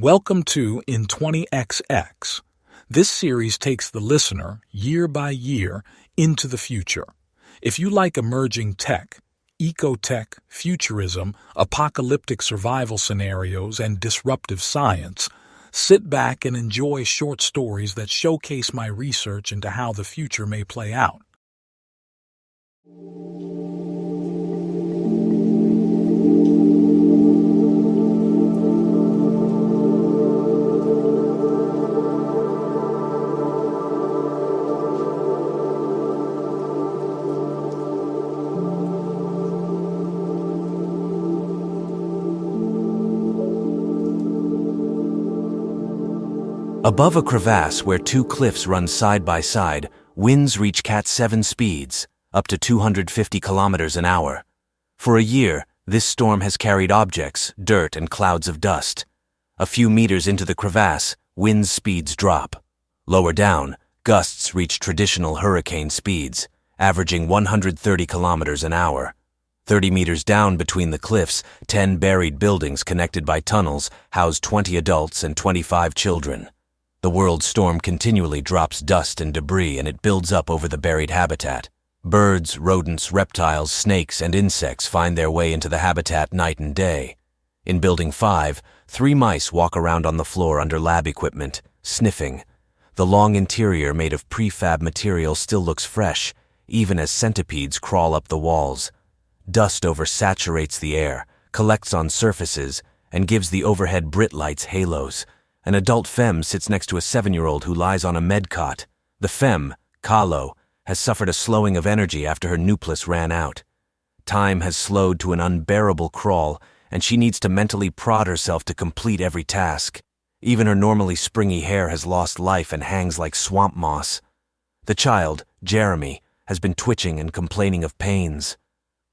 Welcome to In 20XX. This series takes the listener, year by year, into the future. If you like emerging tech, ecotech, futurism, apocalyptic survival scenarios, and disruptive science, sit back and enjoy short stories that showcase my research into how the future may play out. Above a crevasse where two cliffs run side by side, winds reach Cat 7 speeds, up to 250 kilometers an hour. For a year, this storm has carried objects, dirt, and clouds of dust. A few meters into the crevasse, wind speeds drop. Lower down, gusts reach traditional hurricane speeds, averaging 130 kilometers an hour. 30 meters down between the cliffs, 10 buried buildings connected by tunnels house 20 adults and 25 children. The world storm continually drops dust and debris, and it builds up over the buried habitat. Birds, rodents, reptiles, snakes, and insects find their way into the habitat night and day. In Building 5, 3 mice walk around on the floor under lab equipment, sniffing. The long interior made of prefab material still looks fresh, even as centipedes crawl up the walls. Dust oversaturates the air, collects on surfaces, and gives the overhead Brit lights halos. An adult femme sits next to a 7-year-old who lies on a med cot. The femme, Kahlo, has suffered a slowing of energy after her nucleus ran out. Time has slowed to an unbearable crawl, and she needs to mentally prod herself to complete every task. Even her normally springy hair has lost life and hangs like swamp moss. The child, Jeremy, has been twitching and complaining of pains.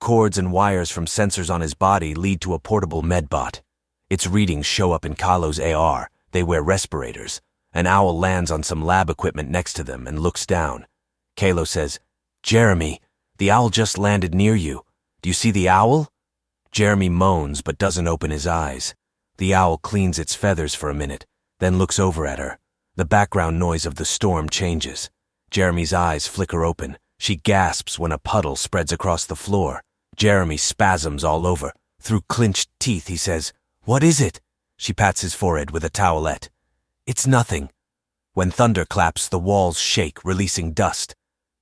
Cords and wires from sensors on his body lead to a portable medbot. Its readings show up in Kahlo's AR. They wear respirators. An owl lands on some lab equipment next to them and looks down. Kahlo says, "Jeremy, the owl just landed near you. Do you see the owl?" Jeremy moans but doesn't open his eyes. The owl cleans its feathers for a minute, then looks over at her. The background noise of the storm changes. Jeremy's eyes flicker open. She gasps when a puddle spreads across the floor. Jeremy spasms all over. Through clenched teeth, he says, "What is it?" She pats his forehead with a towelette. "It's nothing." When thunder claps, the walls shake, releasing dust.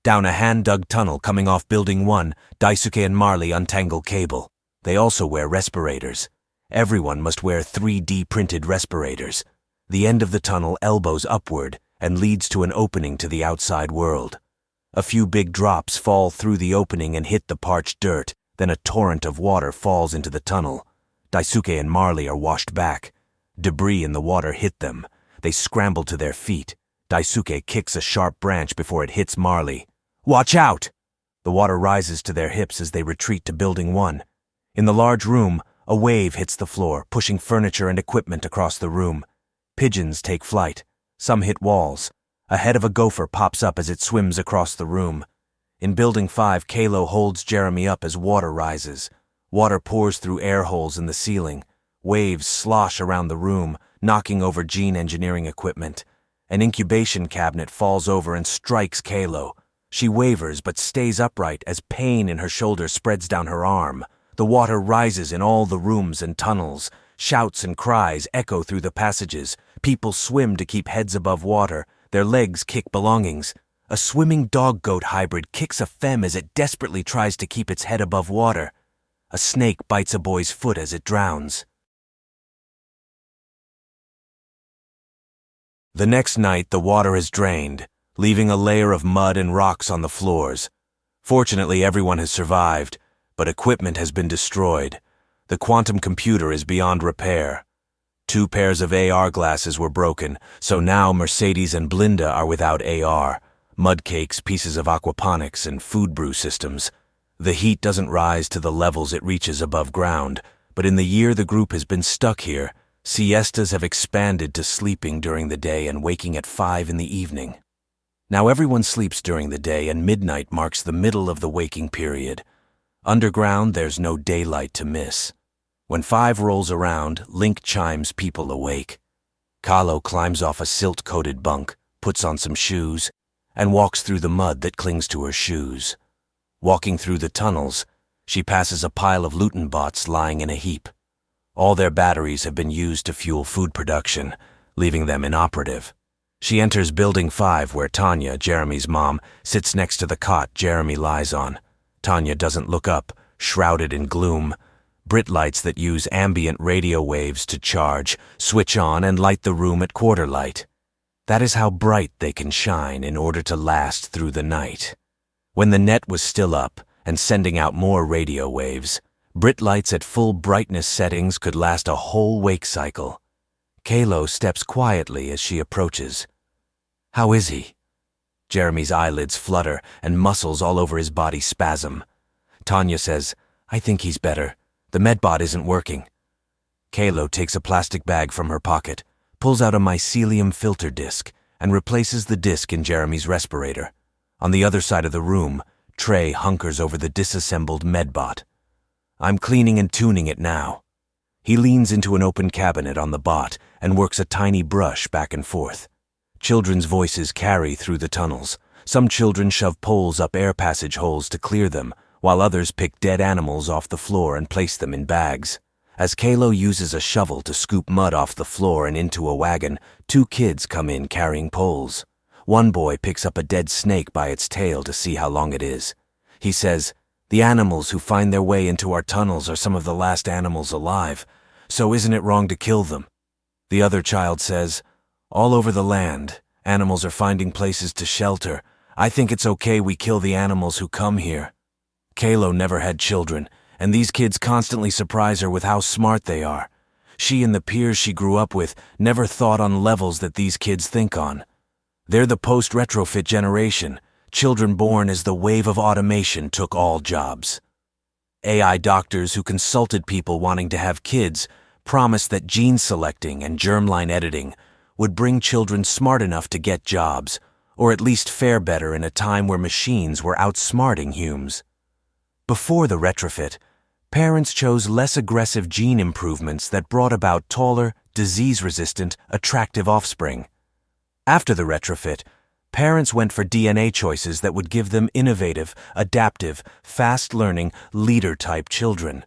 Down a hand-dug tunnel coming off Building 1, Daisuke and Marley untangle cable. They also wear respirators. Everyone must wear 3D printed respirators. The end of the tunnel elbows upward and leads to an opening to the outside world. A few big drops fall through the opening and hit the parched dirt, then a torrent of water falls into the tunnel. Daisuke and Marley are washed back. Debris in the water hit them. They scramble to their feet. Daisuke kicks a sharp branch before it hits Marley. "Watch out!" The water rises to their hips as they retreat to Building 1. In the large room, a wave hits the floor, pushing furniture and equipment across the room. Pigeons take flight. Some hit walls. A head of a gopher pops up as it swims across the room. In Building 5, Kahlo holds Jeremy up as water rises. Water pours through air holes in the ceiling. Waves slosh around the room, knocking over gene engineering equipment. An incubation cabinet falls over and strikes Kahlo. She wavers but stays upright as pain in her shoulder spreads down her arm. The water rises in all the rooms and tunnels. Shouts and cries echo through the passages. People swim to keep heads above water. Their legs kick belongings. A swimming dog-goat hybrid kicks a femme as it desperately tries to keep its head above water. A snake bites a boy's foot as it drowns. The next night, the water is drained, leaving a layer of mud and rocks on the floors. Fortunately, everyone has survived, but equipment has been destroyed. The quantum computer is beyond repair. 2 pairs of AR glasses were broken, so now Mercedes and Blinda are without AR, mud cakes, pieces of aquaponics, and food brew systems. The heat doesn't rise to the levels it reaches above ground, but in the year the group has been stuck here, siestas have expanded to sleeping during the day and waking at 5 in the evening. Now everyone sleeps during the day, and midnight marks the middle of the waking period. Underground, there's no daylight to miss. When 5 rolls around, Link chimes people awake. Kahlo climbs off a silt-coated bunk, puts on some shoes, and walks through the mud that clings to her shoes. Walking through the tunnels, she passes a pile of Luton bots lying in a heap. All their batteries have been used to fuel food production, leaving them inoperative. She enters Building 5 where Tanya, Jeremy's mom, sits next to the cot Jeremy lies on. Tanya doesn't look up, shrouded in gloom. Brit lights that use ambient radio waves to charge, switch on and light the room at quarter light. That is how bright they can shine in order to last through the night. When the net was still up and sending out more radio waves, Brit lights at full brightness settings could last a whole wake cycle. Kahlo steps quietly as she approaches. "How is he?" Jeremy's eyelids flutter and muscles all over his body spasm. Tanya says, "I think he's better. The medbot isn't working." Kahlo takes a plastic bag from her pocket, pulls out a mycelium filter disc, and replaces the disc in Jeremy's respirator. On the other side of the room, Trey hunkers over the disassembled medbot. "I'm cleaning and tuning it now." He leans into an open cabinet on the bot and works a tiny brush back and forth. Children's voices carry through the tunnels. Some children shove poles up air passage holes to clear them, while others pick dead animals off the floor and place them in bags. As Kahlo uses a shovel to scoop mud off the floor and into a wagon, 2 kids come in carrying poles. One boy picks up a dead snake by its tail to see how long it is. He says, "The animals who find their way into our tunnels are some of the last animals alive, so isn't it wrong to kill them?" The other child says, "All over the land, animals are finding places to shelter. I think it's okay we kill the animals who come here." Kahlo never had children, and these kids constantly surprise her with how smart they are. She and the peers she grew up with never thought on levels that these kids think on. They're the post-retrofit generation, children born as the wave of automation took all jobs. AI doctors who consulted people wanting to have kids promised that gene selecting and germline editing would bring children smart enough to get jobs, or at least fare better in a time where machines were outsmarting humans. Before the retrofit, parents chose less aggressive gene improvements that brought about taller, disease-resistant, attractive offspring. After the retrofit, parents went for DNA choices that would give them innovative, adaptive, fast-learning, leader-type children.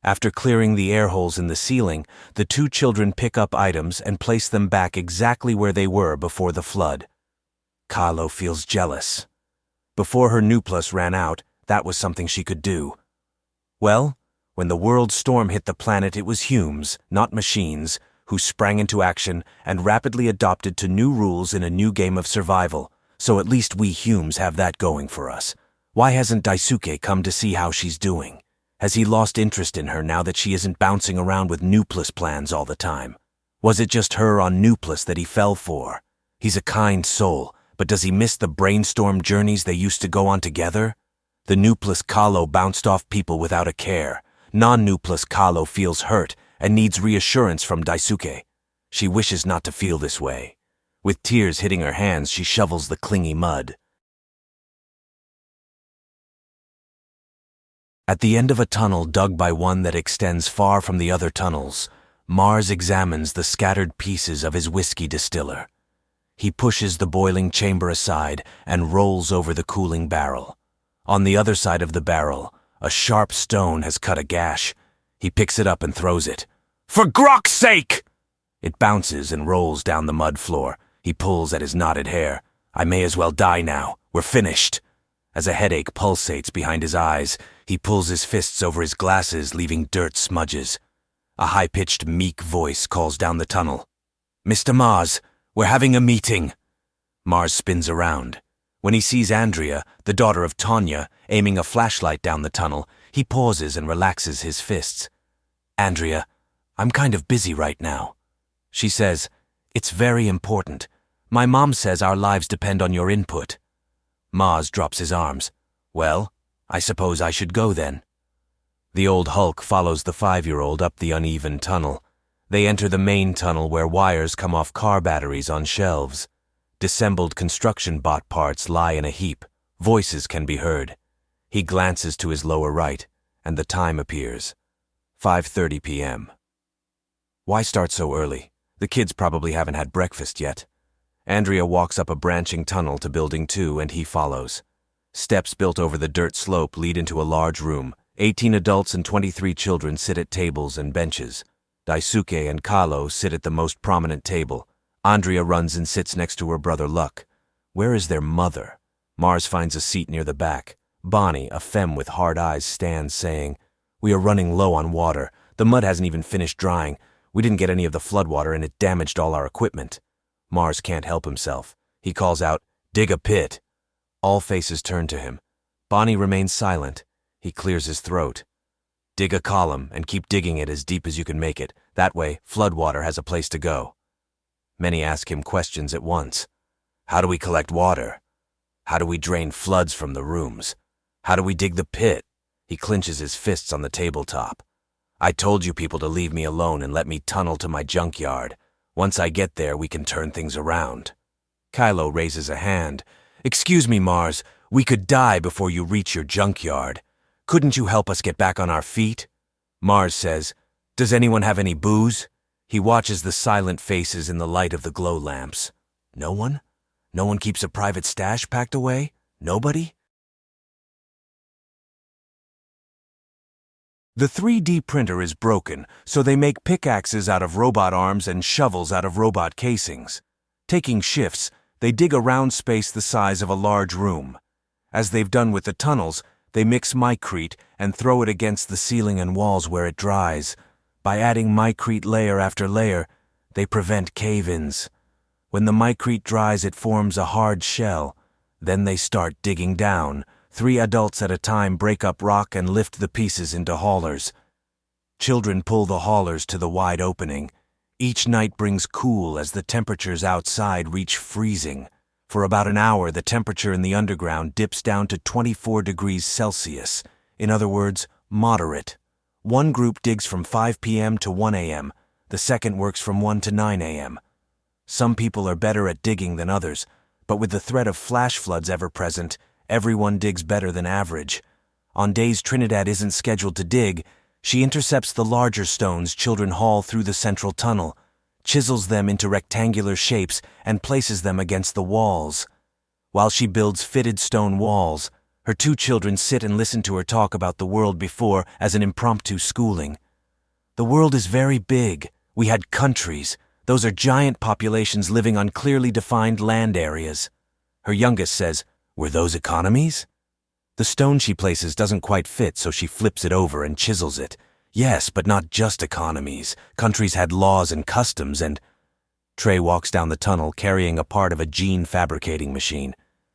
After clearing the air holes in the ceiling, the 2 children pick up items and place them back exactly where they were before the flood. Kahlo feels jealous. Before her Nuplus ran out, that was something she could do. Well, when the world storm hit the planet, it was humans, not machines, who sprang into action and rapidly adopted to new rules in a new game of survival, so at least we humans have that going for us. Why hasn't Daisuke come to see how she's doing? Has he lost interest in her now that she isn't bouncing around with Nuplus plans all the time? Was it just her on Nuplus that he fell for? He's a kind soul, but does he miss the brainstorm journeys they used to go on together? The Nuplus Kahlo bounced off people without a care. Non-Nuplus Kahlo feels hurt and needs reassurance from Daisuke. She wishes not to feel this way. With tears hitting her hands, she shovels the clingy mud. At the end of a tunnel dug by one that extends far from the other tunnels, Mars examines the scattered pieces of his whiskey distiller. He pushes the boiling chamber aside and rolls over the cooling barrel. On the other side of the barrel, a sharp stone has cut a gash. He picks it up and throws it. "For Grok's sake!" It bounces and rolls down the mud floor. He pulls at his knotted hair. "I may as well die now. We're finished." As a headache pulsates behind his eyes, he pulls his fists over his glasses, leaving dirt smudges. A high-pitched, meek voice calls down the tunnel. "Mr. Mars, we're having a meeting." Mars spins around. When he sees Andrea, the daughter of Tanya, aiming a flashlight down the tunnel, he pauses and relaxes his fists. "Andrea, I'm kind of busy right now." She says, "It's very important. My mom says our lives depend on your input." Mars drops his arms. "Well, I suppose I should go then." The old Hulk follows the 5-year-old up the uneven tunnel. They enter the main tunnel where wires come off car batteries on shelves. Dissembled construction bot parts lie in a heap. Voices can be heard. He glances to his lower right, and the time appears. 5:30 p.m. Why start so early? The kids probably haven't had breakfast yet. Andrea walks up a branching tunnel to Building 2 and he follows. Steps built over the dirt slope lead into a large room. 18 adults and 23 children sit at tables and benches. Daisuke and Kalo sit at the most prominent table. Andrea runs and sits next to her brother Luck. Where is their mother? Mars finds a seat near the back. Bonnie, a femme with hard eyes, stands saying, "We are running low on water. The mud hasn't even finished drying. We didn't get any of the floodwater and it damaged all our equipment." Mars can't help himself. He calls out, "Dig a pit." All faces turn to him. Bonnie remains silent. He clears his throat. "Dig a column and keep digging it as deep as you can make it. That way, floodwater has a place to go." Many ask him questions at once. How do we collect water? How do we drain floods from the rooms? How do we dig the pit? He clenches his fists on the tabletop. "I told you people to leave me alone and let me tunnel to my junkyard. Once I get there, we can turn things around." Kylo raises a hand. "Excuse me, Mars. We could die before you reach your junkyard. Couldn't you help us get back on our feet?" Mars says, "Does anyone have any booze?" He watches the silent faces in the light of the glow lamps. No one? No one keeps a private stash packed away? Nobody? The 3D printer is broken, so they make pickaxes out of robot arms and shovels out of robot casings. Taking shifts, they dig a round space the size of a large room. As they've done with the tunnels, they mix micrete and throw it against the ceiling and walls where it dries. By adding micrete layer after layer, they prevent cave-ins. When the micrete dries, it forms a hard shell. Then they start digging down. 3 adults at a time break up rock and lift the pieces into haulers. Children pull the haulers to the wide opening. Each night brings cool as the temperatures outside reach freezing. For about an hour, the temperature in the underground dips down to 24 degrees Celsius. In other words, moderate. One group digs from 5 p.m. to 1 a.m. The second works from 1 to 9 a.m. Some people are better at digging than others, but with the threat of flash floods ever present, everyone digs better than average. On days Trinidad isn't scheduled to dig, she intercepts the larger stones children haul through the central tunnel, chisels them into rectangular shapes, and places them against the walls. While she builds fitted stone walls, her 2 children sit and listen to her talk about the world before as an impromptu schooling. The world is very big. We had countries. Those are giant populations living on clearly defined land areas. Her youngest says, "Were those economies?" The stone she places doesn't quite fit, so she flips it over and chisels it. Yes, but not just economies. Countries had laws and customs and... Trey walks down the tunnel carrying a part of a gene fabricating machine.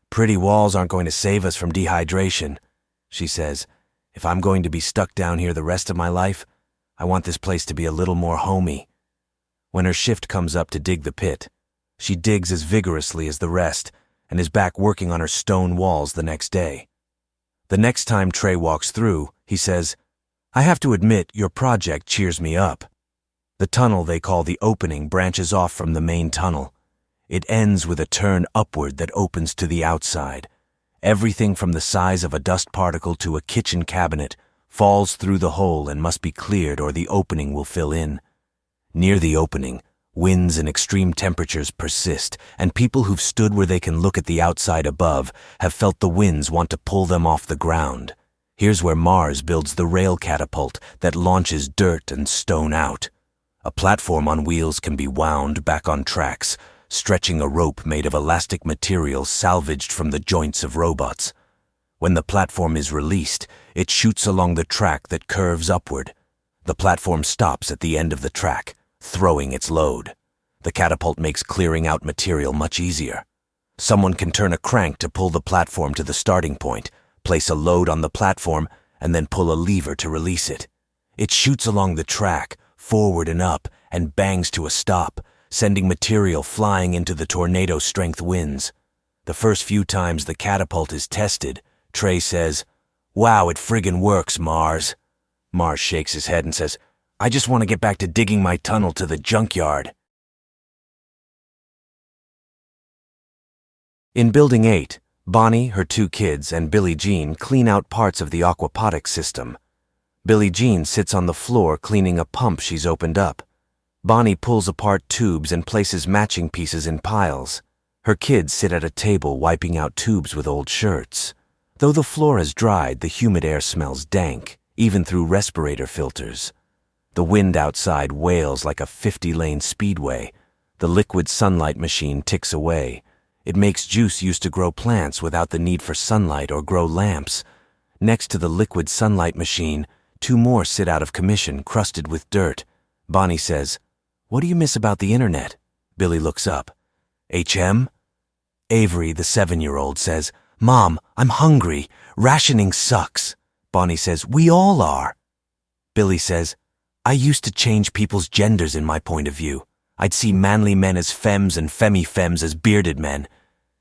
"Pretty walls aren't going to save us from dehydration," she says. "If I'm going to be stuck down here the rest of my life, I want this place to be a little more homey." When her shift comes up to dig the pit, she digs as vigorously as the rest and is back working on her stone walls the next day. The next time Trey walks through, he says, "I have to admit, your project cheers me up." The tunnel they call the opening branches off from the main tunnel. It ends with a turn upward that opens to the outside. Everything from the size of a dust particle to a kitchen cabinet falls through the hole and must be cleared or the opening will fill in. Near the opening, winds and extreme temperatures persist, and people who've stood where they can look at the outside above have felt the winds want to pull them off the ground. Here's where Mars builds the rail catapult that launches dirt and stone out. A platform on wheels can be wound back on tracks, stretching a rope made of elastic material salvaged from the joints of robots. When the platform is released, it shoots along the track that curves upward. The platform stops at the end of the track, throwing its load. The catapult makes clearing out material much easier. Someone can turn a crank to pull the platform to the starting point, place a load on the platform, and then pull a lever to release it. It shoots along the track, forward and up, and bangs to a stop, sending material flying into the tornado-strength winds. The first few times the catapult is tested, Trey says, "Wow, it friggin' works, Mars." Mars shakes his head and says, "I just want to get back to digging my tunnel to the junkyard." In Building 8, Bonnie, her 2 kids, and Billie Jean clean out parts of the aquaponics system. Billie Jean sits on the floor cleaning a pump she's opened up. Bonnie pulls apart tubes and places matching pieces in piles. Her kids sit at a table wiping out tubes with old shirts. Though the floor has dried, the humid air smells dank, even through respirator filters. The wind outside wails like a 50-lane speedway. The liquid sunlight machine ticks away. It makes juice used to grow plants without the need for sunlight or grow lamps. Next to the liquid sunlight machine, 2 more sit out of commission, crusted with dirt. Bonnie says, "What do you miss about the internet?" Billy looks up. "HM?" Avery, the 7-year-old, says, "Mom, I'm hungry. Rationing sucks." Bonnie says, "We all are." Billy says, "I used to change people's genders in my point of view. I'd see manly men as femmes and femi-femmes as bearded men.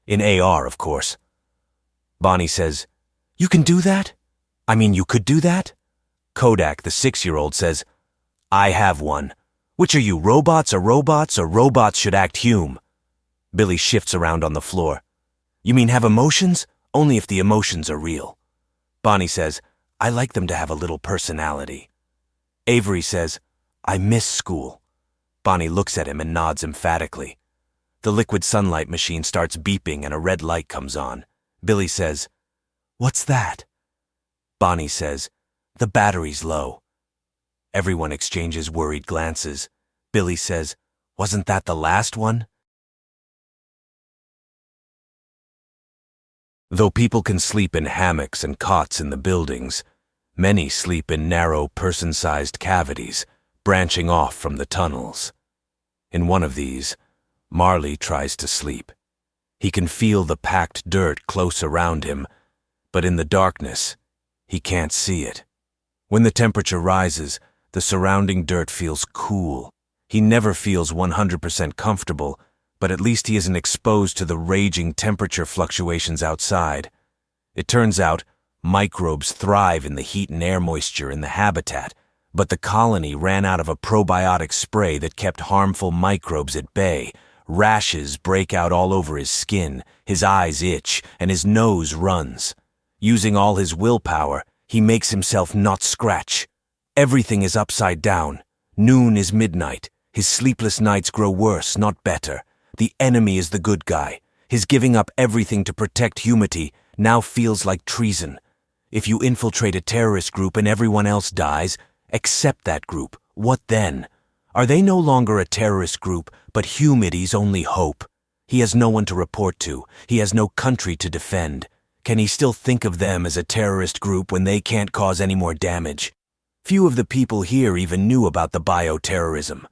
In AR, of course." Bonnie says, "You can do that? I mean, you could do that?" Kodak, the 6-year-old, says, "I have one. Which are you, robots, or robots should act human?" Billy shifts around on the floor. "You mean have emotions? Only if the emotions are real." Bonnie says, "I like them to have a little personality." Avery says, "I miss school." Bonnie looks at him and nods emphatically. The liquid sunlight machine starts beeping and a red light comes on. Billy says, "What's that?" Bonnie says, "The battery's low." Everyone exchanges worried glances. Billy says, "Wasn't that the last one?" Though people can sleep in hammocks and cots in the buildings, many sleep in narrow, person-sized cavities, branching off from the tunnels. In one of these, Marley tries to sleep. He can feel the packed dirt close around him, but in the darkness, he can't see it. When the temperature rises, the surrounding dirt feels cool. He never feels 100% comfortable, but at least he isn't exposed to the raging temperature fluctuations outside. It turns out, microbes thrive in the heat and air moisture in the habitat, but the colony ran out of a probiotic spray that kept harmful microbes at bay. Rashes break out all over his skin, his eyes itch, and his nose runs. Using all his willpower, he makes himself not scratch. Everything is upside down. Noon is midnight. His sleepless nights grow worse, not better. The enemy is the good guy. His giving up everything to protect humanity now feels like treason. If you infiltrate a terrorist group and everyone else dies, accept that group. What then? Are they no longer a terrorist group, but humanity's only hope? He has no one to report to. He has no country to defend. Can he still think of them as a terrorist group when they can't cause any more damage? Few of the people here even knew about the bioterrorism.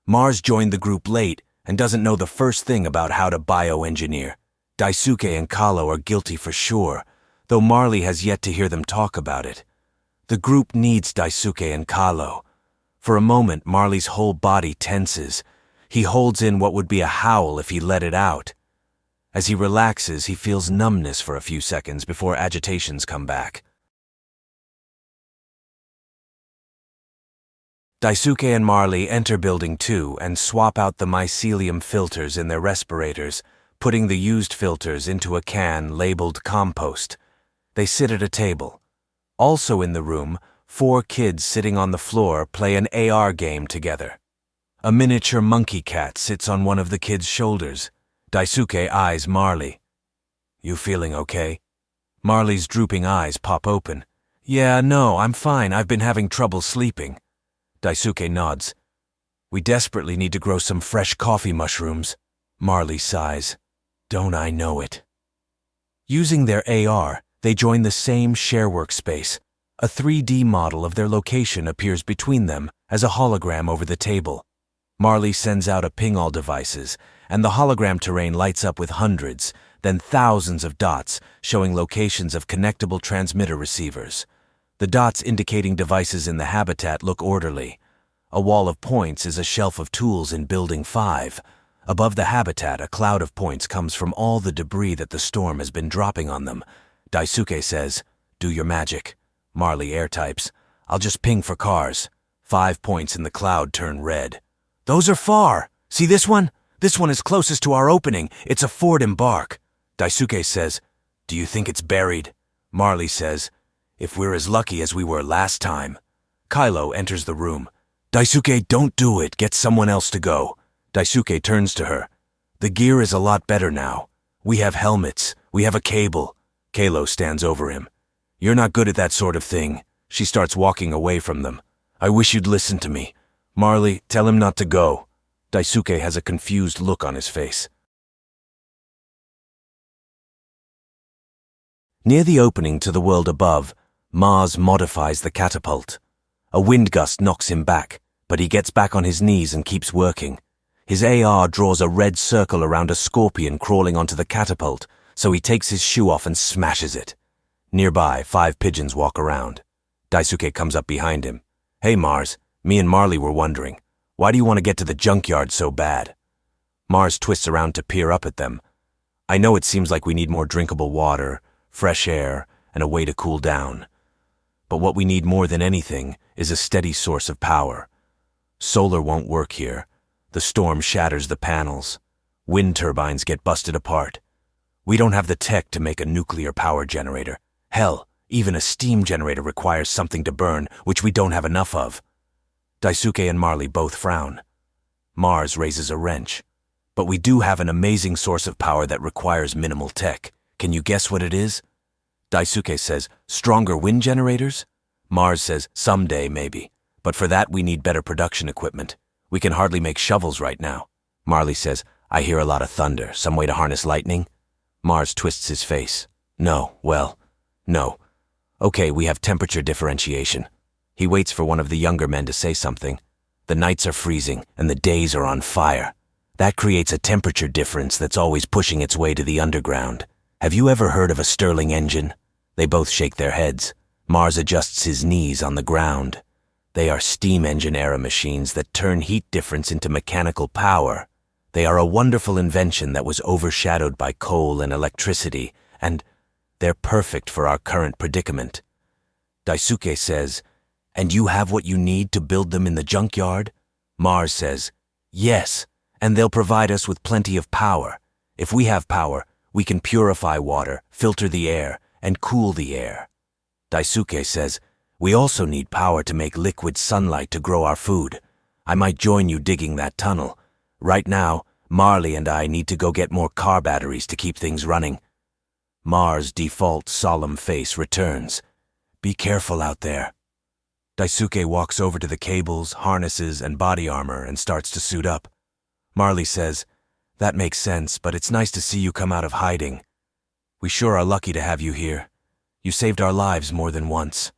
Mars joined the group late and doesn't know the first thing about how to bioengineer. Daisuke and Kalo are guilty for sure, though Marley has yet to hear them talk about it. The group needs Daisuke and Kalo. For a moment, Marley's whole body tenses. He holds in what would be a howl if he let it out. As he relaxes, he feels numbness for a few seconds before agitations come back. Daisuke and Marley enter Building 2 and swap out the mycelium filters in their respirators, putting the used filters into a can labeled compost. They sit at a table. Also in the room, 4 kids sitting on the floor play an AR game together. A miniature monkey cat sits on one of the kids' shoulders. Daisuke eyes Marley. "You feeling okay?" Marley's drooping eyes pop open. "Yeah, no, I'm fine. I've been having trouble sleeping." Daisuke nods. "We desperately need to grow some fresh coffee mushrooms." Marley sighs. "Don't I know it?" Using their AR, they join the same share workspace. A 3D model of their location appears between them as a hologram over the table. Marley sends out a ping-all devices, and the hologram terrain lights up with hundreds, then thousands of dots showing locations of connectable transmitter receivers. The dots indicating devices in the habitat look orderly. A wall of points is a shelf of tools in Building 5. Above the habitat, a cloud of points comes from all the debris that the storm has been dropping on them. Daisuke says, "Do your magic." Marley air types, "I'll just ping for cars." 5 points in the cloud turn red. "Those are far. See this one? This one is closest to our opening. It's a Ford Embark." Daisuke says, "Do you think it's buried?" Marley says, "If we're as lucky as we were last time." Kylo enters the room. Daisuke, don't do it. Get someone else to go. Daisuke turns to her. The gear is a lot better now. We have helmets. We have a cable. Kalo stands over him. You're not good at that sort of thing. She starts walking away from them. I wish you'd listen to me. Marley, tell him not to go. Daisuke has a confused look on his face. Near the opening to the world above, Mars modifies the catapult. A wind gust knocks him back, but he gets back on his knees and keeps working. His AR draws a red circle around a scorpion crawling onto the catapult, so he takes his shoe off and smashes it. Nearby, 5 pigeons walk around. Daisuke comes up behind him. Hey Mars, me and Marley were wondering, why do you want to get to the junkyard so bad? Mars twists around to peer up at them. I know it seems like we need more drinkable water, fresh air, and a way to cool down. But what we need more than anything is a steady source of power. Solar won't work here. The storm shatters the panels. Wind turbines get busted apart. We don't have the tech to make a nuclear power generator. Hell, even a steam generator requires something to burn, which we don't have enough of. Daisuke and Marley both frown. Mars raises a wrench. But we do have an amazing source of power that requires minimal tech. Can you guess what it is? Daisuke says, stronger wind generators? Mars says, someday maybe. But for that we need better production equipment. We can hardly make shovels right now. Marley says, I hear a lot of thunder. Some way to harness lightning? Mars twists his face. No. Okay, we have temperature differentiation. He waits for one of the younger men to say something. The nights are freezing and the days are on fire. That creates a temperature difference that's always pushing its way to the underground. Have you ever heard of a Stirling engine? They both shake their heads. Mars adjusts his knees on the ground. They are steam engine-era machines that turn heat difference into mechanical power. They are a wonderful invention that was overshadowed by coal and electricity, and they're perfect for our current predicament. Daisuke says, and you have what you need to build them in the junkyard? Mars says, yes, and they'll provide us with plenty of power. If we have power, we can purify water, filter the air, and cool the air. Daisuke says, we also need power to make liquid sunlight to grow our food. I might join you digging that tunnel. Right now, Marley and I need to go get more car batteries to keep things running. Mars' default solemn face returns. Be careful out there. Daisuke walks over to the cables, harnesses, and body armor and starts to suit up. Marley says, that makes sense, but it's nice to see you come out of hiding. We sure are lucky to have you here. You saved our lives more than once.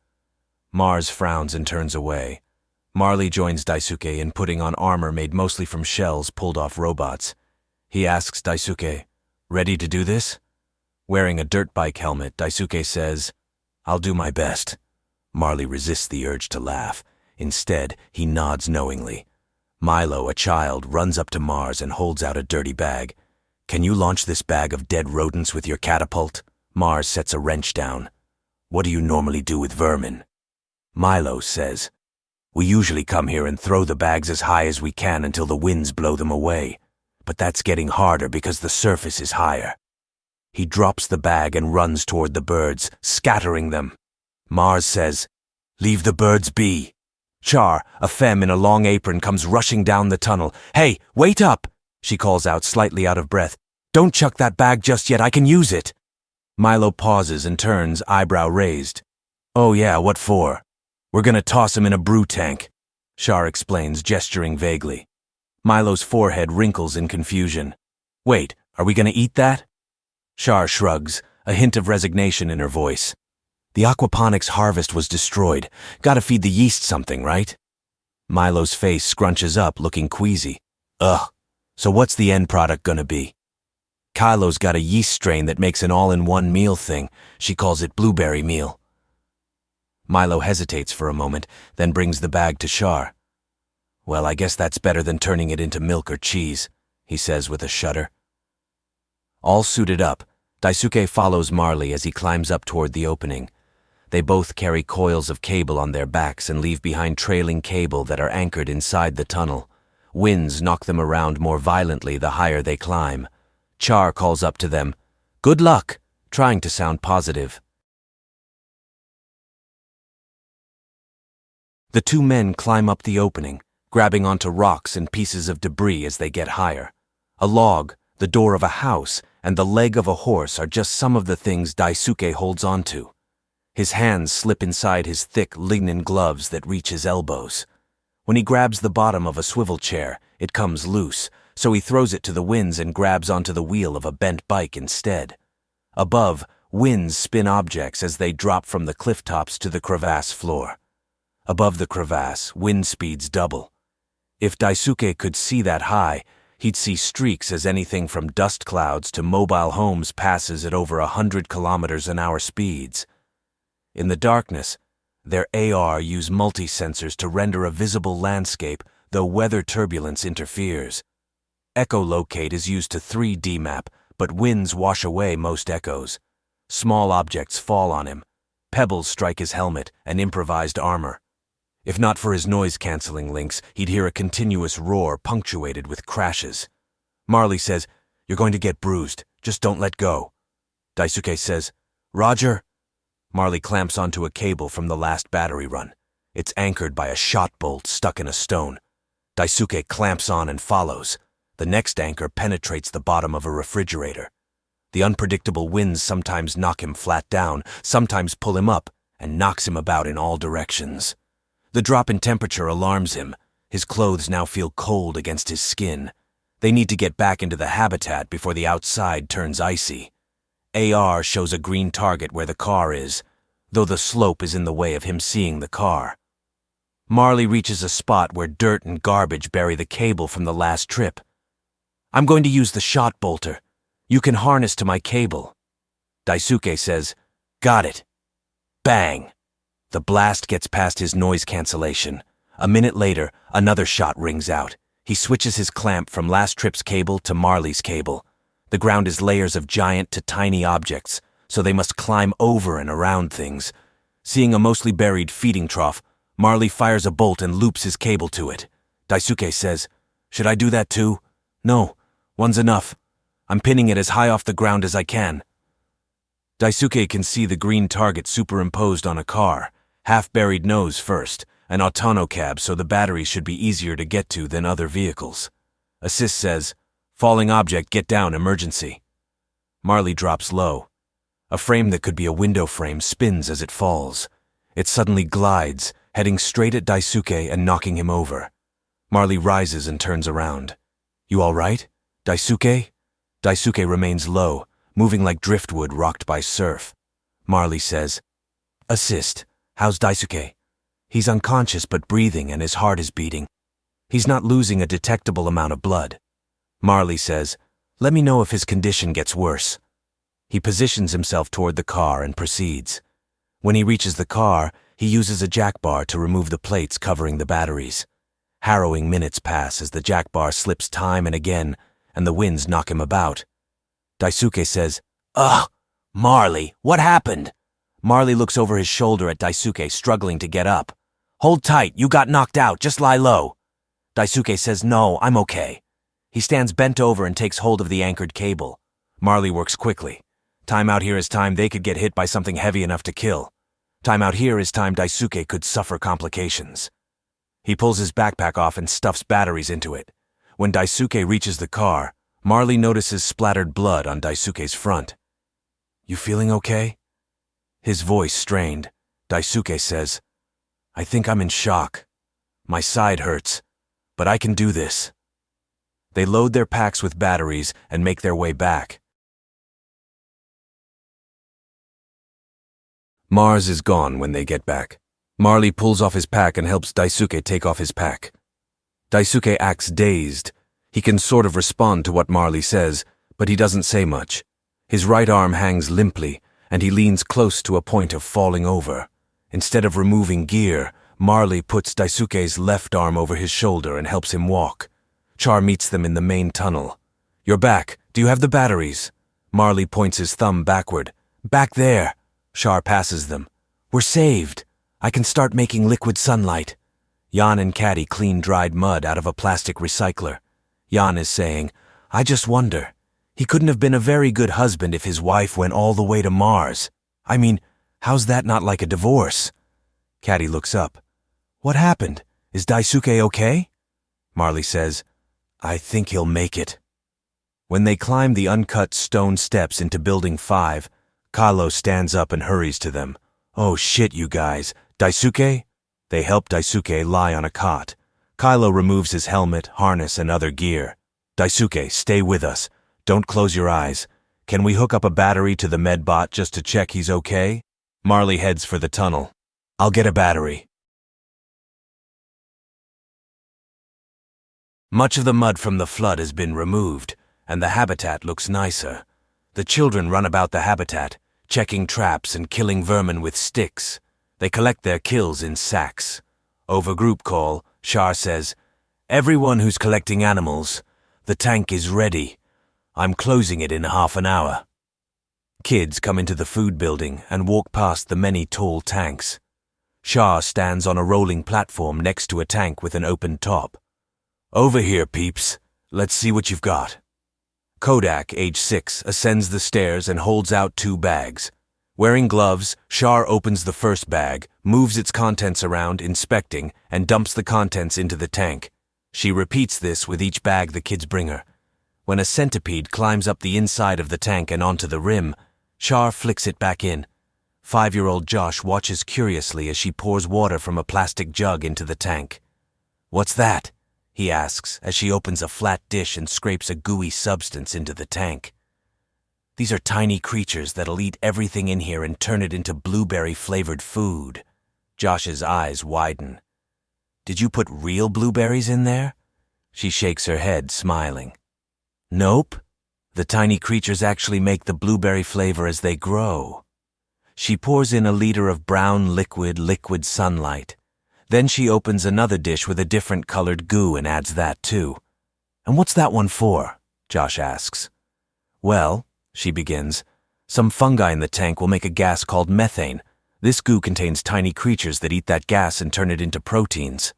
Mars frowns and turns away. Marley joins Daisuke in putting on armor made mostly from shells pulled off robots. He asks Daisuke, ready to do this? Wearing a dirt bike helmet, Daisuke says, I'll do my best. Marley resists the urge to laugh. Instead, he nods knowingly. Milo, a child, runs up to Mars and holds out a dirty bag. Can you launch this bag of dead rodents with your catapult? Mars sets a wrench down. What do you normally do with vermin? Milo says, we usually come here and throw the bags as high as we can until the winds blow them away. But that's getting harder because the surface is higher. He drops the bag and runs toward the birds, scattering them. Mars says, leave the birds be. Char, a femme in a long apron, comes rushing down the tunnel. Hey, wait up! She calls out, slightly out of breath. Don't chuck that bag just yet, I can use it. Milo pauses and turns, eyebrow raised. Oh yeah, what for? We're gonna toss him in a brew tank, Char explains, gesturing vaguely. Milo's forehead wrinkles in confusion. Wait, are we gonna eat that? Char shrugs, a hint of resignation in her voice. The aquaponics harvest was destroyed. Gotta feed the yeast something, right? Milo's face scrunches up, looking queasy. Ugh, so what's the end product gonna be? Kylo's got a yeast strain that makes an all-in-one meal thing. She calls it blueberry meal. Milo hesitates for a moment, then brings the bag to Char. Well, I guess that's better than turning it into milk or cheese, he says with a shudder. All suited up, Daisuke follows Marley as he climbs up toward the opening. They both carry coils of cable on their backs and leave behind trailing cable that are anchored inside the tunnel. Winds knock them around more violently the higher they climb. Char calls up to them, "Good luck," trying to sound positive. The two men climb up the opening. grabbing onto rocks and pieces of debris as they get higher. A log, the door of a house, and the leg of a horse are just some of the things Daisuke holds onto. His hands slip inside his thick linen gloves that reach his elbows. When he grabs the bottom of a swivel chair, it comes loose, so he throws it to the winds and grabs onto the wheel of a bent bike instead. Above, winds spin objects as they drop from the cliff tops to the crevasse floor. Above the crevasse, wind speeds double. If Daisuke could see that high, he'd see streaks as anything from dust clouds to mobile homes passes at over 100 kilometers an hour speeds. In the darkness, their AR use multi-sensors to render a visible landscape, though weather turbulence interferes. Echolocate is used to 3D map, but winds wash away most echoes. Small objects fall on him. Pebbles strike his helmet and improvised armor. If not for his noise-canceling links, he'd hear a continuous roar punctuated with crashes. Marley says, "You're going to get bruised. Just don't let go." Daisuke says, "Roger." Marley clamps onto a cable from the last battery run. It's anchored by a shot bolt stuck in a stone. Daisuke clamps on and follows. The next anchor penetrates the bottom of a refrigerator. The unpredictable winds sometimes knock him flat down, sometimes pull him up, and knocks him about in all directions. The drop in temperature alarms him. His clothes now feel cold against his skin. They need to get back into the habitat before the outside turns icy. AR shows a green target where the car is, though the slope is in the way of him seeing the car. Marley reaches a spot where dirt and garbage bury the cable from the last trip. "I'm going to use the shot bolter. You can harness to my cable." Daisuke says, "Got it." Bang! The blast gets past his noise cancellation. A minute later, another shot rings out. He switches his clamp from last trip's cable to Marley's cable. The ground is layers of giant to tiny objects, so they must climb over and around things. Seeing a mostly buried feeding trough, Marley fires a bolt and loops his cable to it. Daisuke says, "Should I do that too?" "No, one's enough. I'm pinning it as high off the ground as I can." Daisuke can see the green target superimposed on a car, half-buried nose first, an autonocab so the batteries should be easier to get to than other vehicles. Assist says, "Falling object, get down, emergency." Marley drops low. A frame that could be a window frame spins as it falls. It suddenly glides, heading straight at Daisuke and knocking him over. Marley rises and turns around. "You all right, Daisuke?" Daisuke remains low, moving like driftwood rocked by surf. Marley says, "Assist, how's Daisuke?" "He's unconscious but breathing and his heart is beating. He's not losing a detectable amount of blood." Marley says, "Let me know if his condition gets worse." He positions himself toward the car and proceeds. When he reaches the car, he uses a jack bar to remove the plates covering the batteries. Harrowing minutes pass as the jack bar slips time and again, and the winds knock him about. Daisuke says, "Ugh, Marley, what happened?" Marley looks over his shoulder at Daisuke, struggling to get up. "Hold tight, you got knocked out, just lie low." Daisuke says, "No, I'm okay." He stands bent over and takes hold of the anchored cable. Marley works quickly. Time out here is time they could get hit by something heavy enough to kill. Time out here is time Daisuke could suffer complications. He pulls his backpack off and stuffs batteries into it. When Daisuke reaches the car, Marley notices splattered blood on Daisuke's front. "You feeling okay?" His voice strained. Daisuke says, "I think I'm in shock. My side hurts, but I can do this." They load their packs with batteries and make their way back. Mars is gone when they get back. Marley pulls off his pack and helps Daisuke take off his pack. Daisuke acts dazed. He can sort of respond to what Marley says, but he doesn't say much. His right arm hangs limply, and he leans close to a point of falling over. Instead of removing gear, Marley puts Daisuke's left arm over his shoulder and helps him walk. Char meets them in the main tunnel. "You're back. Do you have the batteries?" Marley points his thumb backward. "Back there." Char passes them. "We're saved. I can start making liquid sunlight." Jan and Caddy clean dried mud out of a plastic recycler. Jan is saying, "I just wonder. He couldn't have been a very good husband if his wife went all the way to Mars. I mean, how's that not like a divorce?" Caddy looks up. "What happened? Is Daisuke okay?" Marley says, "I think he'll make it." When they climb the uncut stone steps into Building 5, Kalo stands up and hurries to them. "Oh shit, you guys. Daisuke?" They help Daisuke lie on a cot. Kylo removes his helmet, harness, and other gear. "Daisuke, stay with us. Don't close your eyes. Can we hook up a battery to the medbot just to check he's okay?" Marley heads for the tunnel. "I'll get a battery." Much of the mud from the flood has been removed, and the habitat looks nicer. The children run about the habitat, checking traps and killing vermin with sticks. They collect their kills in sacks. Over group call, Shar says, "Everyone who's collecting animals, the tank is ready. I'm closing it in half an hour." Kids come into the food building and walk past the many tall tanks. Shar stands on a rolling platform next to a tank with an open top. "Over here, peeps. Let's see what you've got." Kodak, age 6, ascends the stairs and holds out 2 bags. Wearing gloves, Shar opens the first bag, moves its contents around, inspecting, and dumps the contents into the tank. She repeats this with each bag the kids bring her. When a centipede climbs up the inside of the tank and onto the rim, Shar flicks it back in. 5-year-old Josh watches curiously as she pours water from a plastic jug into the tank. "What's that?" he asks as she opens a flat dish and scrapes a gooey substance into the tank. "These are tiny creatures that'll eat everything in here and turn it into blueberry-flavored food." Josh's eyes widen. "Did you put real blueberries in there?" She shakes her head, smiling. "Nope. The tiny creatures actually make the blueberry flavor as they grow." She pours in a liter of brown liquid sunlight. Then she opens another dish with a different colored goo and adds that too. "And what's that one for?" Josh asks. "Well," she begins, "some fungi in the tank will make a gas called methane. This goo contains tiny creatures that eat that gas and turn it into proteins."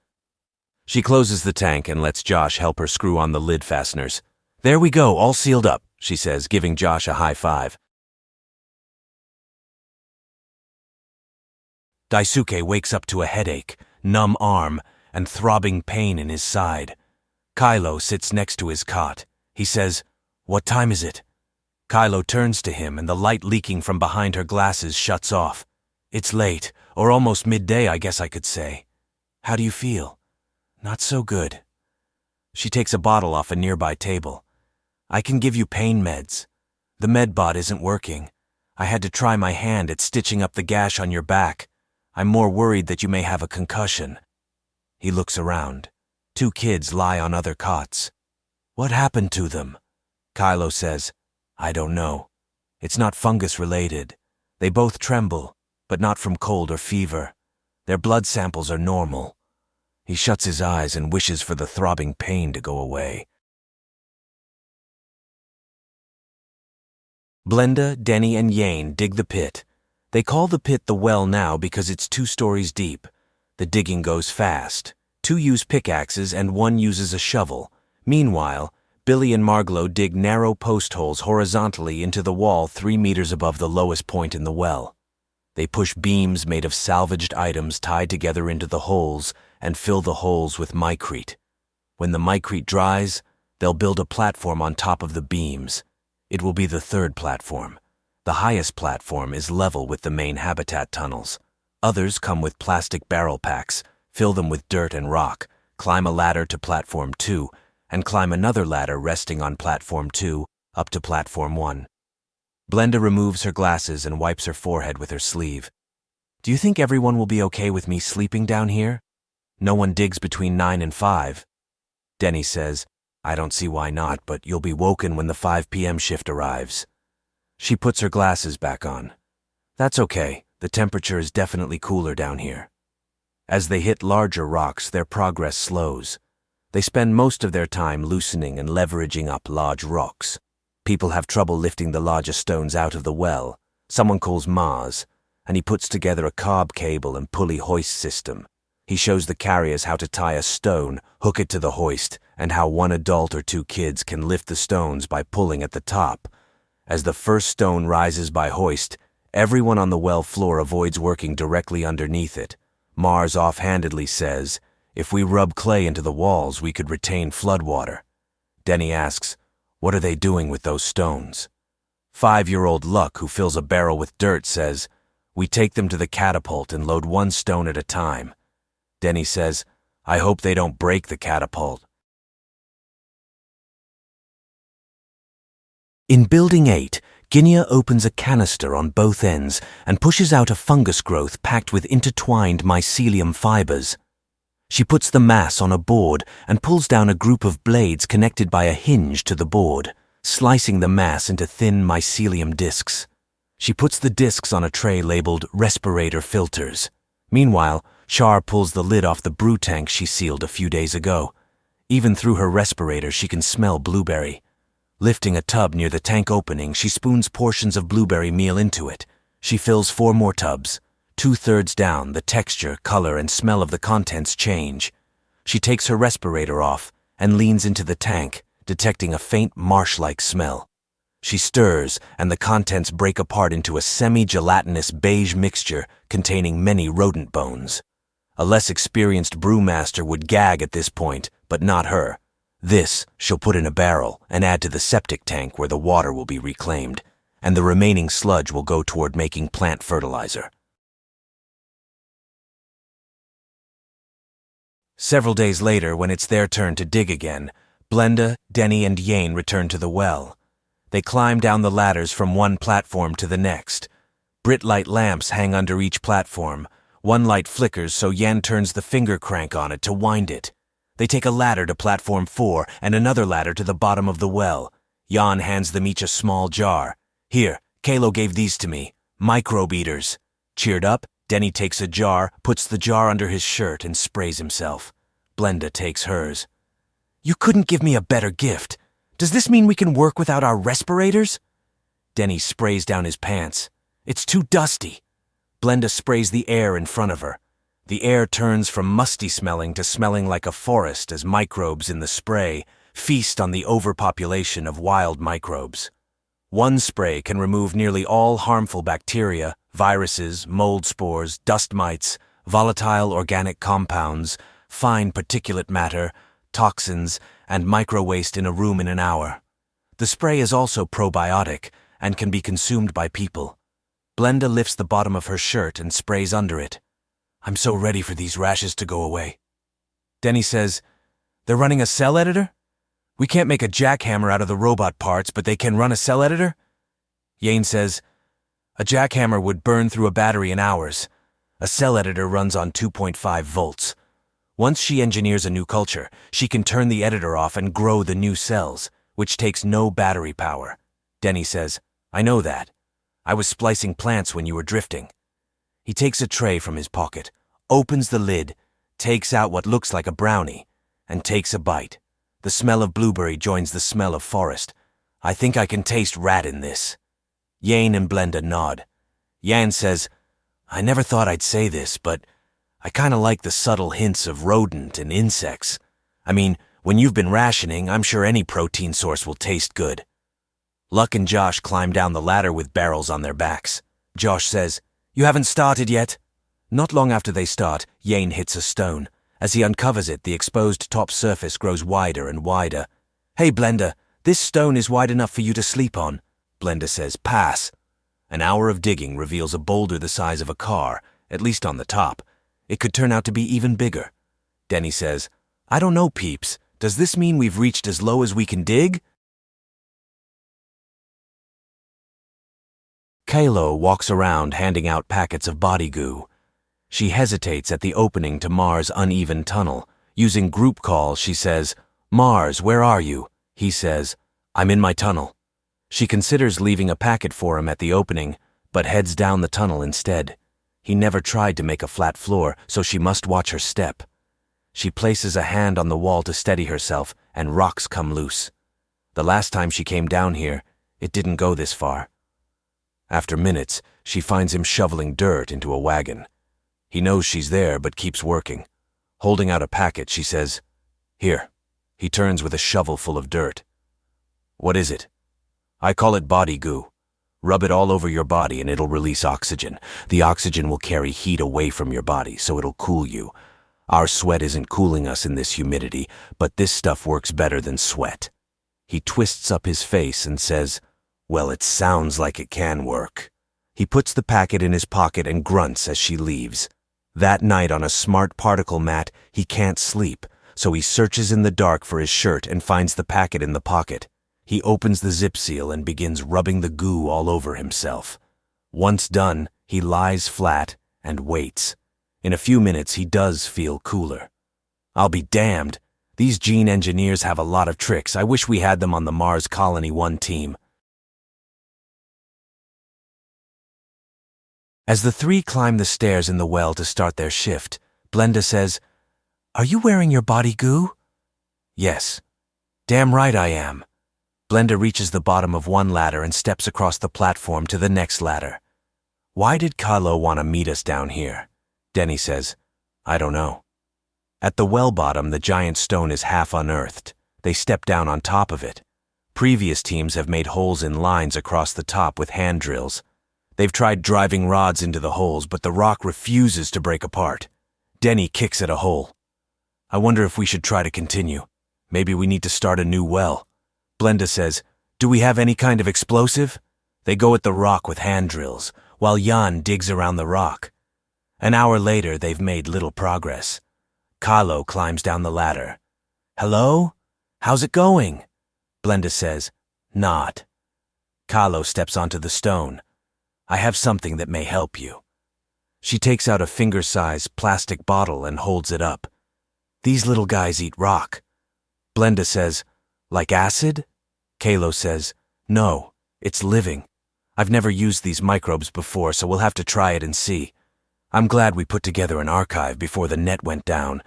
She closes the tank and lets Josh help her screw on the lid fasteners. "There we go, all sealed up," she says, giving Josh a high five. Daisuke wakes up to a headache, numb arm, and throbbing pain in his side. Kylo sits next to his cot. He says, "What time is it?" Kylo turns to him and the light leaking from behind her glasses shuts off. "It's late, or almost midday, I guess I could say. How do you feel?" "Not so good." She takes a bottle off a nearby table. "I can give you pain meds. The medbot isn't working. I had to try my hand at stitching up the gash on your back. I'm more worried that you may have a concussion." He looks around. 2 kids lie on other cots. "What happened to them?" Kylo says, "I don't know. It's not fungus related. They both tremble, but not from cold or fever. Their blood samples are normal." He shuts his eyes and wishes for the throbbing pain to go away. Blenda, Denny, and Yane dig the pit. They call the pit the well now because it's 2 stories deep. The digging goes fast. 2 use pickaxes and 1 uses a shovel. Meanwhile, Billy and Marglo dig narrow post holes horizontally into the wall 3 meters above the lowest point in the well. They push beams made of salvaged items tied together into the holes and fill the holes with micrete. When the micrete dries, they'll build a platform on top of the beams. It will be the 3rd platform. The highest platform is level with the main habitat tunnels. Others come with plastic barrel packs, fill them with dirt and rock, climb a ladder to platform 2, and climb another ladder resting on platform 2 up to platform 1. Blenda removes her glasses and wipes her forehead with her sleeve. "Do you think everyone will be okay with me sleeping down here? No one digs between 9 and 5. Denny says, "I don't see why not, but you'll be woken when the 5 p.m. shift arrives." She puts her glasses back on. "That's okay. The temperature is definitely cooler down here." As they hit larger rocks, their progress slows. They spend most of their time loosening and leveraging up large rocks. People have trouble lifting the larger stones out of the well. Someone calls Mars, and he puts together a carb cable and pulley hoist system. He shows the carriers how to tie a stone, hook it to the hoist, and how 1 adult or 2 kids can lift the stones by pulling at the top. As the first stone rises by hoist, everyone on the well floor avoids working directly underneath it. Mars offhandedly says, If we rub clay into the walls, we could retain floodwater. Denny asks, what are they doing with those stones? 5-year-old Luck, who fills a barrel with dirt, says, we take them to the catapult and load one stone at a time. Denny says, I hope they don't break the catapult. In Building 8, Ginia opens a canister on both ends and pushes out a fungus growth packed with intertwined mycelium fibers. She puts the mass on a board and pulls down a group of blades connected by a hinge to the board, slicing the mass into thin mycelium discs. She puts the discs on a tray labeled respirator filters. Meanwhile, Char pulls the lid off the brew tank she sealed a few days ago. Even through her respirator, she can smell blueberry. Lifting a tub near the tank opening, she spoons portions of blueberry meal into it. She fills 4 more tubs. 2/3 down, the texture, color, and smell of the contents change. She takes her respirator off and leans into the tank, detecting a faint marsh-like smell. She stirs, and the contents break apart into a semi-gelatinous beige mixture containing many rodent bones. A less experienced brewmaster would gag at this point, but not her. This she'll put in a barrel and add to the septic tank where the water will be reclaimed, and the remaining sludge will go toward making plant fertilizer. Several days later, when it's their turn to dig again, Blenda, Denny, and Yane return to the well. They climb down the ladders from one platform to the next. Brit-light lamps hang under each platform. One light flickers, so Yan turns the finger crank on it to wind it. They take a ladder to platform 4 and another ladder to the bottom of the well. Jan hands them each a small jar. Here, Kalo gave these to me. Microbe eaters. Cheered up, Denny takes a jar, puts the jar under his shirt, and sprays himself. Blenda takes hers. You couldn't give me a better gift. Does this mean we can work without our respirators? Denny sprays down his pants. It's too dusty. Blenda sprays the air in front of her. The air turns from musty-smelling to smelling like a forest as microbes in the spray feast on the overpopulation of wild microbes. One spray can remove nearly all harmful bacteria, viruses, mold spores, dust mites, volatile organic compounds, fine particulate matter, toxins, and micro-waste in a room in an hour. The spray is also probiotic and can be consumed by people. Blenda lifts the bottom of her shirt and sprays under it. I'm so ready for these rashes to go away. Denny says, they're running a cell editor? We can't make a jackhammer out of the robot parts, but they can run a cell editor? Yane says, a jackhammer would burn through a battery in hours. A cell editor runs on 2.5 volts. Once she engineers a new culture, she can turn the editor off and grow the new cells, which takes no battery power. Denny says, I know that. I was splicing plants when you were drifting. He takes a tray from his pocket, opens the lid, takes out what looks like a brownie, and takes a bite. The smell of blueberry joins the smell of forest. I think I can taste rat in this. Yane and Blenda nod. Yan says, I never thought I'd say this, but I kinda like the subtle hints of rodent and insects. I mean, when you've been rationing, I'm sure any protein source will taste good. Luck and Josh climb down the ladder with barrels on their backs. Josh says, You haven't started yet? Not long after they start, Yane hits a stone. As he uncovers it, the exposed top surface grows wider and wider. Hey, Blenda, this stone is wide enough for you to sleep on. Blenda says, pass. An hour of digging reveals a boulder the size of a car, at least on the top. It could turn out to be even bigger. Denny says, I don't know, peeps. Does this mean we've reached as low as we can dig? Kalo walks around handing out packets of body goo. She hesitates at the opening to Mars' uneven tunnel. Using group call, she says, Mars, where are you? He says, I'm in my tunnel. She considers leaving a packet for him at the opening, but heads down the tunnel instead. He never tried to make a flat floor, so she must watch her step. She places a hand on the wall to steady herself, and rocks come loose. The last time she came down here, it didn't go this far. After minutes, she finds him shoveling dirt into a wagon. He knows she's there, but keeps working. Holding out a packet, she says, Here. He turns with a shovel full of dirt. What is it? I call it body goo. Rub it all over your body and it'll release oxygen. The oxygen will carry heat away from your body, so it'll cool you. Our sweat isn't cooling us in this humidity, but this stuff works better than sweat. He twists up his face and says, "Well, it sounds like it can work." He puts the packet in his pocket and grunts as she leaves. That night on a smart particle mat, he can't sleep, so he searches in the dark for his shirt and finds the packet in the pocket. He opens the zip seal and begins rubbing the goo all over himself. Once done, he lies flat and waits. In a few minutes, he does feel cooler. I'll be damned. These gene engineers have a lot of tricks. I wish we had them on the Mars Colony 1 team. As the three climb the stairs in the well to start their shift, Blenda says, "Are you wearing your body goo?" "Yes." "Damn right I am." Blenda reaches the bottom of one ladder and steps across the platform to the next ladder. "Why did Carlo want to meet us down here?" Denny says, "I don't know." At the well bottom, the giant stone is half unearthed. They step down on top of it. Previous teams have made holes in lines across the top with hand drills. They've tried driving rods into the holes, but the rock refuses to break apart. Denny kicks at a hole. "I wonder if we should try to continue. Maybe we need to start a new well." Blenda says, "Do we have any kind of explosive?" They go at the rock with hand drills, while Jan digs around the rock. An hour later, they've made little progress. Carlo climbs down the ladder. "Hello? How's it going?" Blenda says, "Not." Carlo steps onto the stone. "I have something that may help you." She takes out a finger-sized plastic bottle and holds it up. "These little guys eat rock." Blenda says, "Like acid?" Carlo says, "No, it's living. I've never used these microbes before, so we'll have to try it and see. I'm glad we put together an archive before the net went down.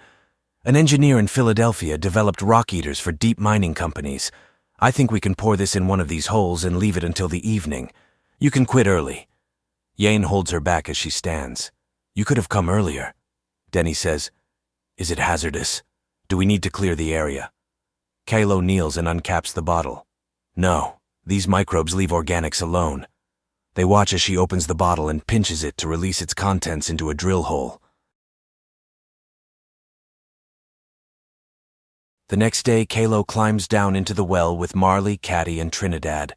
An engineer in Philadelphia developed rock eaters for deep mining companies. I think we can pour this in one of these holes and leave it until the evening. You can quit early." Jane holds her back as she stands. "You could have come earlier." Denny says, "Is it hazardous? Do we need to clear the area?" Carlo kneels and uncaps the bottle. "No, these microbes leave organics alone." They watch as she opens the bottle and pinches it to release its contents into a drill hole. The next day, Carlo climbs down into the well with Marley, Caddy, and Trinidad.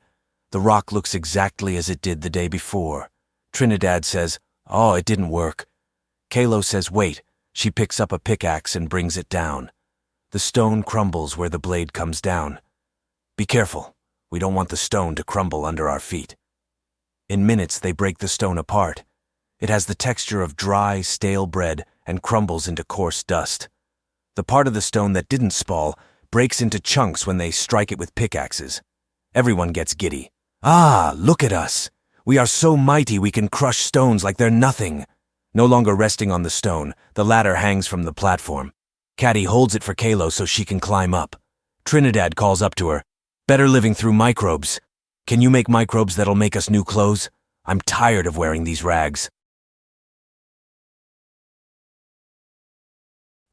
The rock looks exactly as it did the day before. Trinidad says, "Oh, it didn't work." Carlo says, "Wait." She picks up a pickaxe and brings it down. The stone crumbles where the blade comes down. "Be careful. We don't want the stone to crumble under our feet." In minutes, they break the stone apart. It has the texture of dry, stale bread and crumbles into coarse dust. The part of the stone that didn't spall breaks into chunks when they strike it with pickaxes. Everyone gets giddy. "Ah, look at us. We are so mighty we can crush stones like they're nothing." No longer resting on the stone, the ladder hangs from the platform. Caddy holds it for Carlo so she can climb up. Trinidad calls up to her, "Better living through microbes. Can you make microbes that'll make us new clothes? I'm tired of wearing these rags."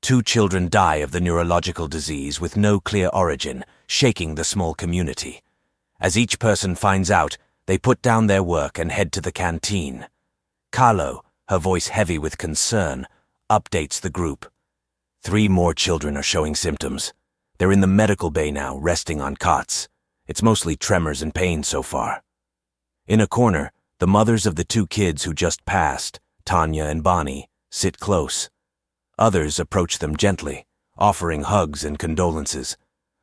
2 children die of the neurological disease with no clear origin, shaking the small community. As each person finds out, they put down their work and head to the canteen. Carlo, her voice heavy with concern, updates the group. 3 more children are showing symptoms. They're in the medical bay now, resting on cots. It's mostly tremors and pain so far. In a corner, the mothers of the 2 kids who just passed, Tanya and Bonnie, sit close. Others approach them gently, offering hugs and condolences.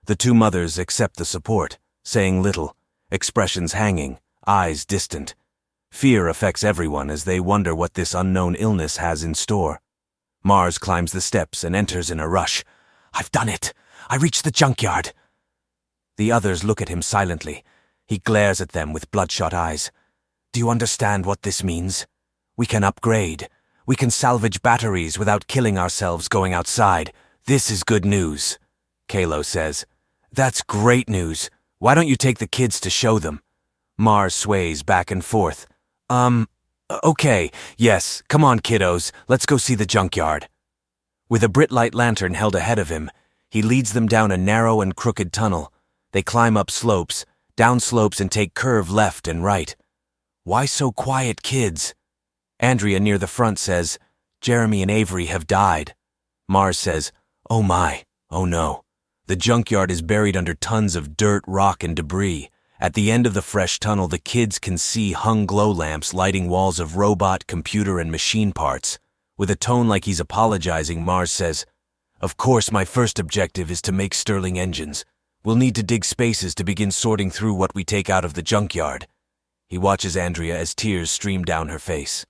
The 2 mothers accept the support, saying little, expressions hanging, eyes distant. Fear affects everyone as they wonder what this unknown illness has in store. Mars climbs the steps and enters in a rush. "I've done it! I reached the junkyard!" The others look at him silently. He glares at them with bloodshot eyes. "Do you understand what this means? We can upgrade. We can salvage batteries without killing ourselves going outside. This is good news." Carlo says, "That's great news. Why don't you take the kids to show them?" Mars sways back and forth. Okay, yes, come on kiddos, let's go see the junkyard." With a Brit-light lantern held ahead of him, he leads them down a narrow and crooked tunnel. They climb up slopes, down slopes and take curve left and right. "Why so quiet, kids?" Andrea near the front says, "Jeremy and Avery have died." Mars says, "Oh my, oh no." The junkyard is buried under tons of dirt, rock, and debris. At the end of the fresh tunnel, the kids can see hung glow lamps lighting walls of robot, computer, and machine parts. With a tone like he's apologizing, Mars says, "Of course, my first objective is to make Stirling engines. We'll need to dig spaces to begin sorting through what we take out of the junkyard." He watches Andrea as tears stream down her face.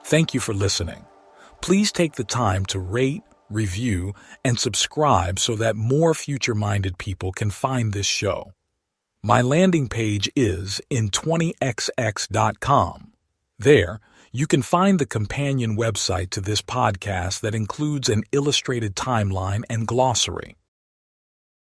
Thank you for listening. Please take the time to rate, review, and subscribe so that more future-minded people can find this show. My landing page is in 20xx.com. There, you can find the companion website to this podcast that includes an illustrated timeline and glossary.